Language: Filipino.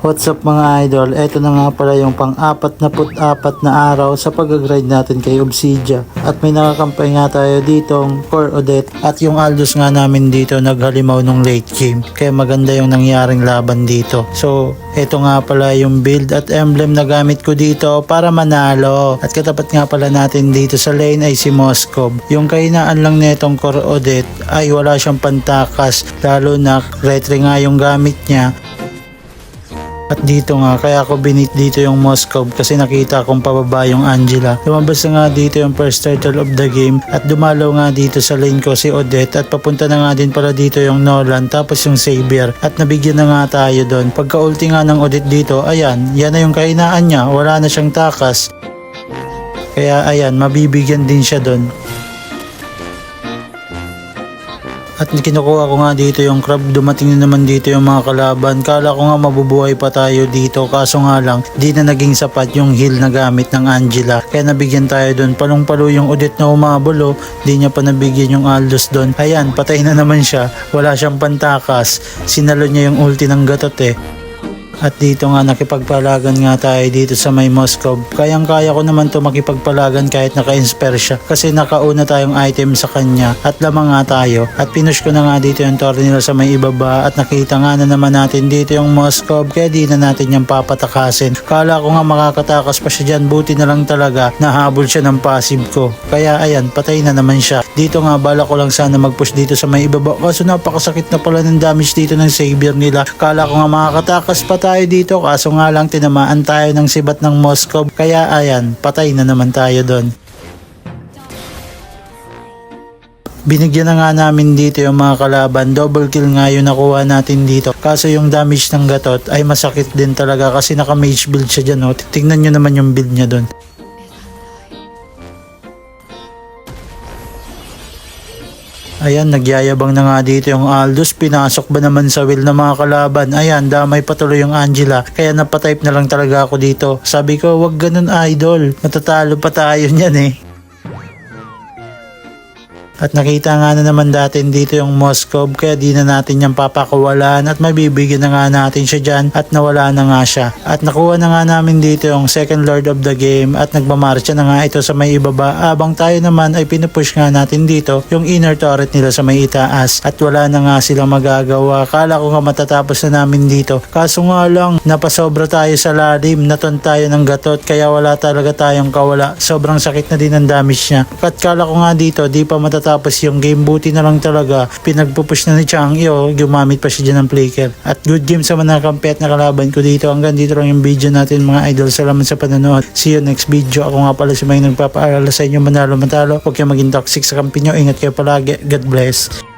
What's up mga idol, eto na nga pala yung pang-44 na araw sa pag-grind natin kay Obsidia. At may nakakampay nga tayo ditong Core Odette at yung Aldous nga namin dito naghalimaw nung late game. Kaya maganda yung nangyaring laban dito. So eto nga pala yung build at emblem na gamit ko dito para manalo. At katapat nga pala natin dito sa lane ay si Moskov. Yung kainaan lang netong Core Odette ay wala siyang pantakas, lalo na retry nga yung gamit niya. At dito nga, kaya ako binit dito yung Moskov kasi nakita kong pababa yung Angela. Lumabas na nga dito yung first turtle of the game at dumalaw nga dito sa lane ko si Odette at papunta na nga din pala dito yung Nolan tapos yung Xavier at nabigyan na nga tayo doon. Pagka-ulti nga ng Odette dito, ayan, yan na yung kainaan niya, wala na siyang takas. Kaya ayan, mabibigyan din siya doon. At kinukuha ko nga dito yung crab, dumating na naman dito yung mga kalaban. Kala ko nga mabubuhay pa tayo dito, kaso nga lang di na naging sapat yung heal na gamit ng Angela. Kaya nabigyan tayo doon, palong-palo yung Odette na umabol, di niya pa nabigyan yung Aldous doon. Ayan, patay na naman siya, wala siyang pantakas, sinalo niya yung ulti ng gatot At dito nga nakipagpalagan nga tayo dito sa may Moskov. Kayang-kaya ko naman to makipagpalagan kahit naka-inspire siya. Kasi nakauna tayong item sa kanya at lamang nga tayo. At pinush ko na nga dito yung tower nila sa may ibaba. At nakita nga na naman natin dito yung Moskov. Kaya di na natin yung papatakasin. Kala ko nga makakatakas pa siya dyan. Buti na lang talaga nahabol siya ng passive ko. Kaya ayan, patay na naman siya. Dito nga bala ko lang sana mag-push dito sa may ibaba. Kaso napakasakit na pala ng damage dito ng Xavier nila. Kala ko nga makakatakas pa tayo dito, kaso nga lang tinamaan tayo ng sibat ng Moskov. Kaya ayan, patay na naman tayo doon. Binigyan na nga namin dito yung mga kalaban, double kill nga yung nakuha natin dito. Kaso yung damage ng gatot ay masakit din talaga kasi naka mage build siya dyan. Tingnan nyo naman yung build niya doon. Ayan, nagyayabang na nga dito yung Aldous. Pinasok ba naman sa will ng mga kalaban? Ayan, damay patuloy yung Angela. Kaya napatype na lang talaga ako dito. Sabi ko, wag ganun idol. Matatalo pa tayo niyan At nakita nga na naman natin dito yung Moskov, kaya di na natin yung papakuwalan at mabibigyan na nga natin siya dyan at nawala na nga siya. At nakuha na nga namin dito yung second lord of the game at nagmamarcha na nga ito sa may ibaba. Abang tayo naman ay pinupush nga natin dito yung inner turret nila sa may itaas at wala na nga silang magagawa. Kala ko nga matatapos na namin dito. Kaso nga lang, napasobra tayo sa lalim, naton tayo ng gatot kaya wala talaga tayong kawala. Sobrang sakit na din ang damage niya. At kala ko nga dito, di pa matatapos yung game, buti na lang talaga pinagpupush na ni Changyo, gumamit pa siya dyan ng flicker. At good game sa mga kampi at nakalaban ko dito. Hanggang dito lang yung video natin mga idol. Salamat sa panonood. See you next video. Ako nga pala si May nagpapaalala sa inyo, manalo matalo, huwag kayo maging toxic sa kampi nyo. Ingat kayo palagi. God bless.